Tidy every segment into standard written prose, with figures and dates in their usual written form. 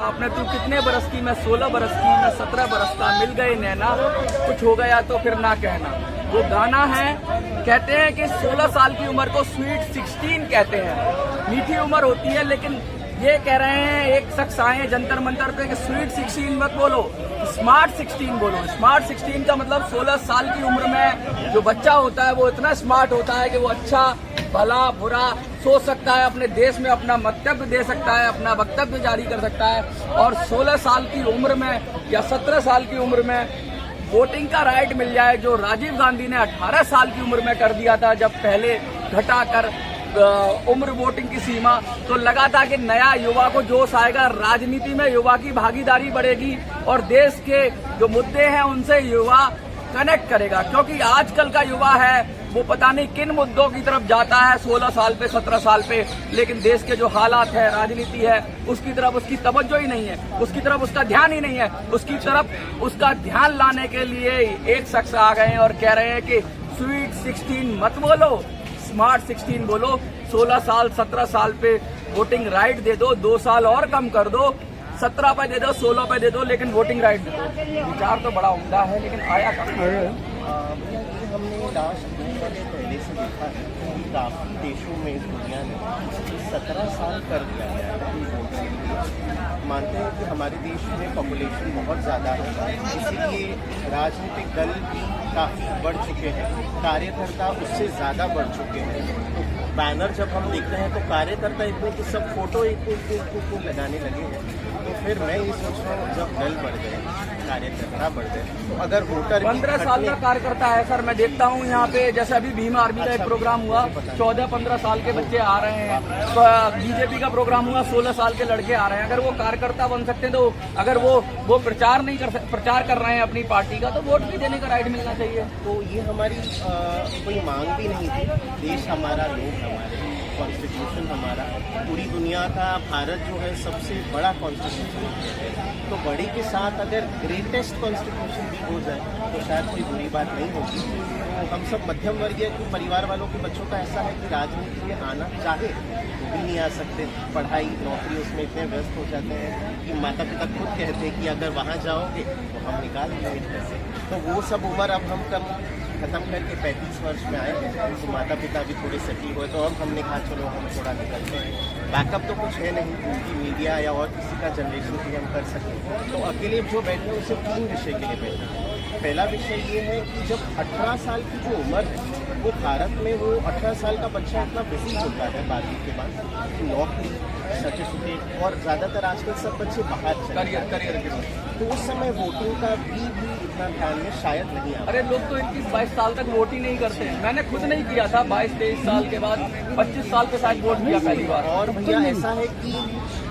आपने तू कितने बरस की, मैं 16 बरस की, मैं 17 बरस का, मिल गए नैना, कुछ हो गया तो फिर ना कहना। वो गाना है, कहते हैं कि 16 साल की उम्र को स्वीट 16 कहते हैं, मीठी उम्र होती है, लेकिन ये कह रहे हैं एक शख्स आए जंतर मंतर पे कि स्वीट 16 मत बोलो, स्मार्ट 16 बोलो। स्मार्ट 16 का मतलब 16 साल की उम्र में जो बच्चा होता है वो इतना स्मार्ट होता है कि वो अच्छा भला बुरा सोच सकता है, अपने देश में अपना वक्तव्य दे सकता है, अपना वक्तव्य जारी कर सकता है। और 16 साल की उम्र में या 17 साल की उम्र में वोटिंग का राइट मिल जाए, जो राजीव गांधी ने 18 साल की उम्र में कर दिया था, जब पहले घटाकर उम्र वोटिंग की सीमा, तो लगा था कि नया युवा को जोश आएगा, राजनीति में युवा की भागीदारी बढ़ेगी और देश के जो मुद्दे हैं उनसे युवा कनेक्ट करेगा। क्योंकि आजकल का युवा है वो पता नहीं किन मुद्दों की तरफ जाता है 16 साल पे 17 साल पे, लेकिन देश के जो हालात है, राजनीति है, उसकी तरफ उसकी तवज्जो ही नहीं है, उसकी तरफ उसका ध्यान ही नहीं है। उसकी तरफ उसका ध्यान लाने के लिए एक शख्स आ गए हैं और कह रहे हैं कि स्वीट 16 मत बोलो, स्मार्ट 16 बोलो। 16 साल 17 साल पे वोटिंग राइट दे दो, 2 साल और कम कर दो, 17 पे दे दो, 16 पे दे दो, लेकिन वोटिंग राइट दे दो। विचार तो बड़ा उम्दा है, लेकिन आया कहाँ? हमने लास्ट 2 साल पहले से देखा है कि काफ़ी देशों में दुनिया में 17 साल कर दिया गया है। मानते हैं कि हमारे देश में पॉपुलेशन बहुत ज़्यादा है, इसीलिए राजनीतिक दल भी काफ़ी बढ़ चुके हैं, कार्यकर्ता उससे ज़्यादा बढ़ चुके हैं। तो बैनर जब हम देखते हैं तो कार्यकर्ता इतने कि सब फोटो एक लगाने लगे हैं। तो फिर मैं ये सोच रहा हूँ, जब दल बढ़ गए, कार्यकर्ता बढ़ गए, तो अगर वोटर 15 साल का कार्यकर्ता है सर, मैं देखता हूँ यहाँ पे, जैसे अभी भीम आर्मी का एक प्रोग्राम हुआ, 14-15 साल के बच्चे आ रहे हैं, तो बीजेपी का प्रोग्राम हुआ, 16 साल के लड़के आ रहे हैं। अगर वो कार्यकर्ता बन सकते हैं तो अगर वो प्रचार कर रहे हैं अपनी पार्टी का, तो वोट भी देने का राइट मिलना चाहिए। तो ये हमारी कोई मांग भी नहीं थी। देश हमारा, लोग हमारे, कॉन्स्टिट्यूशन हमारा, पूरी दुनिया का भारत जो है सबसे बड़ा कॉन्स्टिट्यूशन है। तो बड़ी के साथ अगर ग्रेटेस्ट कॉन्स्टिट्यूशन भी हो जाए तो शायद कोई बुरी बात नहीं होगी। तो हम सब मध्यम वर्गीय परिवार वालों के बच्चों का ऐसा है कि राजनीति में आना चाहे तो भी नहीं आ सकते, पढ़ाई नौकरी उसमें इतने व्यस्त हो जाते हैं कि माता पिता खुद कहते हैं कि अगर वहाँ जाओगे तो हम निकाल देंगे पैसे। तो वो सब उम्र अब हम कब खत्म करके 35 वर्ष में आए हैं, तो माता पिता भी थोड़े सेटल हुए, तो अब हमने कहा चलो हम थोड़ा निकलते हैं। बैकअप तो कुछ है नहीं कि मीडिया या और किसी का जनरेशन के लिए हम कर सकें। तो अकेले जो बैठे हैं उसे 3 विषय के लिए बैठे हैं। पहला विषय ये है कि जब 18 साल की जो उम्र है, वो भारत में वो 18 साल का बच्चा इतना बिजी होता है 12वीं के बाद, नौकरी, सर्टिफिकेट, और ज़्यादातर आजकल सब बच्चे बाहर करियर के बाद, तो उस समय वोटिंग का भी इतना ध्यान में शायद नहीं आता। अरे लोग तो 21-22 साल तक वोट ही नहीं करते हैं। मैंने खुद नहीं किया था, 22-23 साल के बाद 25 साल के साथ वोट किया पहली बार। और भैया ऐसा है कि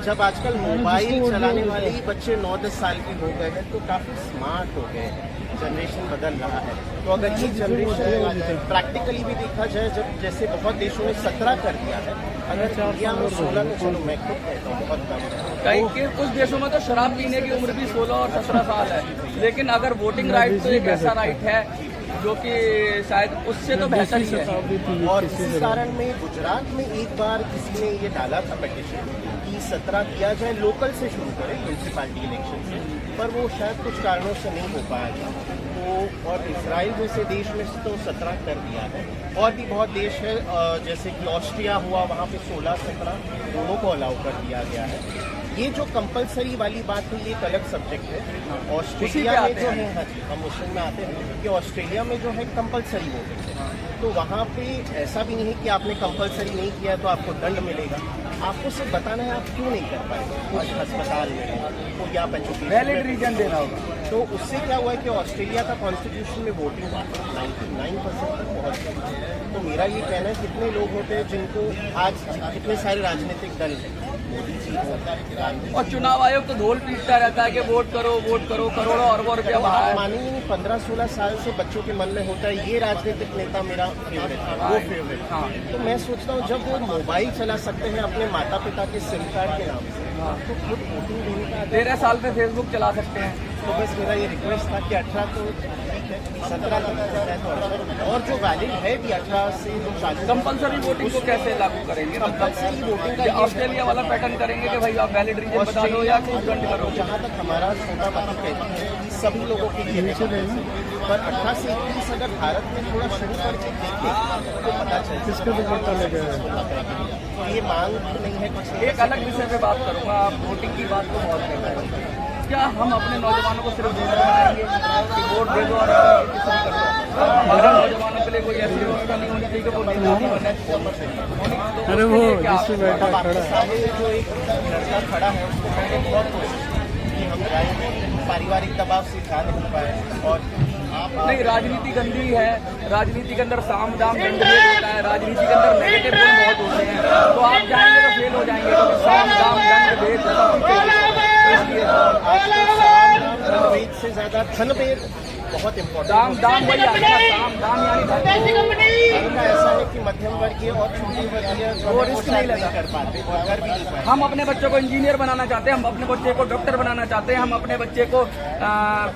जब आजकल मोबाइल चलाने वाले ही बच्चे 9-10 साल के हो गए हैं, तो काफ़ी स्मार्ट हो गए हैं, जनरेशन बदल रहा है। तो अगर ये जनरेशन प्रैक्टिकली भी देखा जाए, जब जैसे बहुत देशों ने 17 कर दिया है, अगर इंडिया में 16, तो चलो मैं खुद कहता हूँ बहुत कम है। कई कुछ देशों में तो शराब पीने की उम्र भी 16 और 17 साल है, लेकिन अगर वोटिंग राइट तो एक ऐसा राइट है जो कि शायद उससे तो बेहतर ही है। और इसी कारण में गुजरात में एक बार किसी ने ये डाला था पिटीशन कि 17 किया जाए, लोकल से शुरू करें, म्यूनसिपैलिटी इलेक्शन से, पर वो शायद कुछ कारणों से नहीं हो पाया था। तो और इजराइल जैसे देश में तो 17 कर दिया है। और भी बहुत देश है, जैसे कि ऑस्ट्रिया हुआ, वहाँ पे 16-17 दोनों को अलाउ कर दिया गया है। ये जो कंपलसरी वाली बात है, ये एक अलग सब्जेक्ट है। ऑस्ट्रेलिया में जो है, हम उसमें आते हैं कि ऑस्ट्रेलिया में जो है कंपलसरी वोटिंग है, तो वहाँ पे ऐसा भी नहीं है कि आपने कंपलसरी नहीं किया तो आपको दंड मिलेगा। आपको सिर्फ बताना है आप क्यों नहीं कर पाए, कुछ अस्पताल में कोई आप वैलिड रीजन देना होगा। तो उससे क्या हुआ है कि ऑस्ट्रेलिया का कॉन्स्टिट्यूशन में वोटिंग 99% तक पहुँच गई। तो मेरा ये कहना है, कितने लोग होते हैं जिनको आज कितने सारे राजनीतिक दल हैं, मोदी जी और चुनाव आयोग तो ढोल पीटता रहता है कि वोट करो, करोड़ों अरबों रुपया बाहर है। मानेंगे नहीं, 15-16 साल से बच्चों के मन में होता है ये राजनीतिक नेता मेरा फेवरेट है, वो फेवरेट। हाँ, तो मैं सोचता हूँ जब वो मोबाइल चला सकते हैं अपने माता पिता के सिम कार्ड के नाम से, तो खुद वोटिंग देने का 13 साल पे फेसबुक चला सकते हैं। तो बस मेरा ये रिक्वेस्ट था कि 18 तो ठीक है, 17 तक है तो और जो वैलिड है भी 18 से जो 40 कंपलसरी वोटिंग को कैसे लागू करेंगे? कंपलसरी वोटिंग का ऑस्ट्रेलिया वाला पैटर्न करेंगे कि भाई आप वैलिड रीजन बता दो या कुछ दंड करो। जहाँ तक हमारा छोटा मत कहती है कि सभी लोगों के लिए पर 18 से 21 अगर भारत में थोड़ा शुरू करके देखें तो पता चलता है ये मांग नहीं है कुछ। एक अलग विषय पे बात करूंगा, आप वोटिंग की बात को बहुत कर रहे हैं। क्या हम अपने नौजवानों को सिर्फ वोटर बनाएंगे कि वोट दे दो और हमारे नौजवानों के लिए कोई ऐसी व्यवस्था नहीं होनी चाहिए कि वो नेता नहीं बने? अरे वो जिससे बैठा खड़ा है, जो एक लड़का खड़ा है उसको मैंने बहुत कोशिश की कि हम राजनीतिक पारिवारिक दबाव से खा नहीं पाए और नहीं, राजनीति गंदी है, राजनीति के अंदर साम दाम दंड भेद होता है, राजनीति के अंदर नेगेटिव गुण बहुत होते हैं, तो आप जाएंगे तो फेल हो जाएंगे क्योंकि साम दाम दंड भेद वेद से ज्यादा धनभेद बहुत इम्पोर्टेंट। दाम वही आता है, दाम यानी धन का ऐसा है कि मध्यम वर्गीय और छोटे वर्गीय वो रिस्क नहीं लगा कर पाते और कर भी नहीं पाते। हम अपने बच्चों को इंजीनियर बनाना चाहते हैं, हम अपने बच्चे को डॉक्टर बनाना चाहते हैं, हम अपने बच्चे को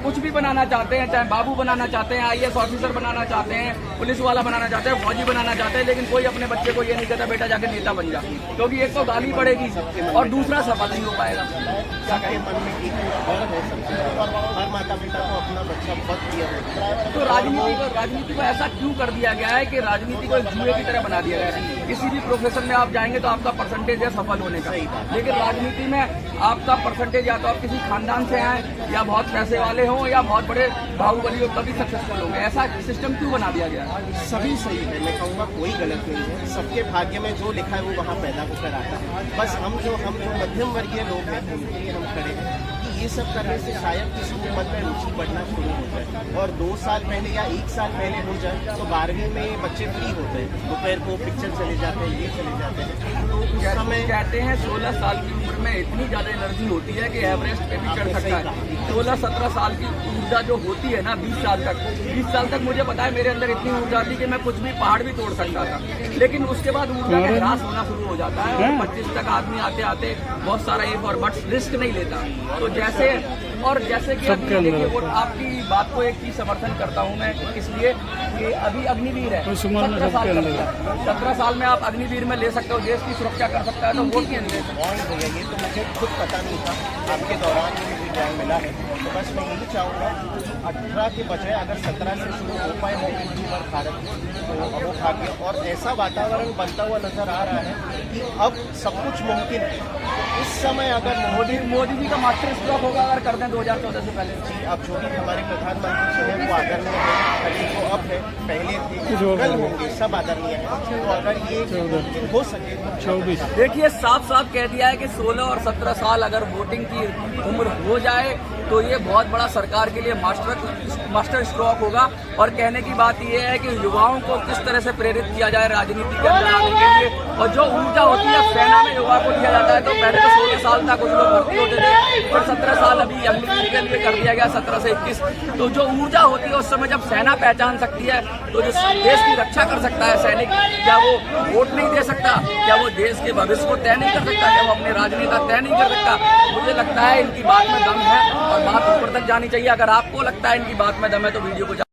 कुछ भी बनाना चाहते हैं, चाहे बाबू बनाना चाहते हैं, IAS ऑफिसर बनाना चाहते हैं, पुलिस वाला बनाना चाहते हैं, फौजी बनाना चाहते हैं, लेकिन कोई अपने बच्चे को ये नहीं कहता बेटा जाके नेता बन जा, क्योंकि एक तो गाली पड़ेगी और दूसरा सफल नहीं हो पाएगा। क्या कहें, मन में एक डर है सबसे, हर माता पिता को अपना बच्चा बहुत प्रिय होता है। तो राजनीति को ऐसा क्यों कर दिया गया है कि राजनीति को एक जुए की तरह बना दिया गया है? किसी भी प्रोफेशन में आप जाएंगे तो आपका परसेंटेज है सफल होने का, लेकिन राजनीति में आपका परसेंटेज या तो आप किसी खानदान से आए या बहुत पैसे वाले हों या बहुत बड़े बाहुबली हो तभी सक्सेसफुल होंगे। ऐसा सिस्टम क्यों बना दिया गया? सभी सही है, मैं कहूँगा कोई गलत नहीं है, सबके भाग्य में जो लिखा है वो वहाँ पैदा होकर आता है। बस हम जो मध्यम वर्गीय लोग हैं उनके लिए हम खड़े हैं कि ये सब करने से शायद किसी के मन में रुचि बढ़ना शुरू हो जाए और 2 साल पहले या 1 साल पहले हो जाए तो 12वीं में बच्चे फ्री होते हैं, दोपहर को पिक्चर चले जाते हैं, ये चले जाते हैं। तो उस समय कहते हैं 16 साल की उम्र में इतनी ज्यादा एनर्जी होती है कि एवरेस्ट पे भी चढ़ सकता है। 16-17 साल की ऊर्जा जो होती है ना 20 साल तक मुझे पता है मेरे अंदर इतनी ऊर्जा थी कि मैं कुछ भी पहाड़ भी तोड़ सकता था, लेकिन उसके बाद ऊर्जा का ह्रास होना शुरू हो जाता है और 25 तक आदमी आते आते बहुत सारा एक और बट रिस्क नहीं लेता। तो जैसे कि देखिए वो आपकी बात को एक चीज समर्थन करता हूँ मैं, इसलिए कि अभी अग्निवीर है 17 साल में आप अग्निवीर में ले सकते हो, देश की सुरक्षा कर सकता है, तो वोट क्यों नहीं? भैया ये तो मुझे खुद पता नहीं था, आपके दौरान मुझे ज्ञान मिला है। तो बस मैं यही चाहूँगा कि 18 के बजाय अगर 17 से शुरू हो पाए पर भारत तो वो भाग्य और ऐसा वातावरण बनता हुआ नजर आ रहा है कि अब सब कुछ मुमकिन है। इस समय अगर मोदी जी का मास्टर स्ट्रोक होगा अगर कर दें 2014 से पहले, अब जो भी हमारे प्रधानमंत्री हैं वो आदरणीय है, अभी वो अब है, पहले थे, कल होंगे, सब आदरणीय है। तो अगर ये मुमकिन हो सके तो 24 देखिए साफ कह दिया है कि 16 और 17 साल अगर वोटिंग की उम्र हो जाए तो ये बहुत बड़ा सरकार के लिए मास्टर स्ट्रोक होगा। और कहने की बात ये है कि युवाओं को किस तरह से प्रेरित किया जाए राजनीति के अंदर आने के लिए, और जो ऊर्जा होती है सेना में युवा को दिया जाता है। तो पहले तो 16 साल तक कुछ लोग भर्ती होते थे, फिर 17 साल अभी अग्निवीर के लिए कर दिया गया 17 से 21। तो जो ऊर्जा होती है उस समय जब सेना पहचान सकती है तो जो देश की रक्षा कर सकता है सैनिक, क्या वो वोट नहीं दे सकता? क्या वो देश के भविष्य को तय नहीं कर सकता? क्या वो अपने राजनेता तय नहीं कर सकता? मुझे लगता है इनकी बात में दम है और बात ऊपर तक जानी चाहिए। अगर आपको लगता है इनकी बात में दम है तो वीडियो को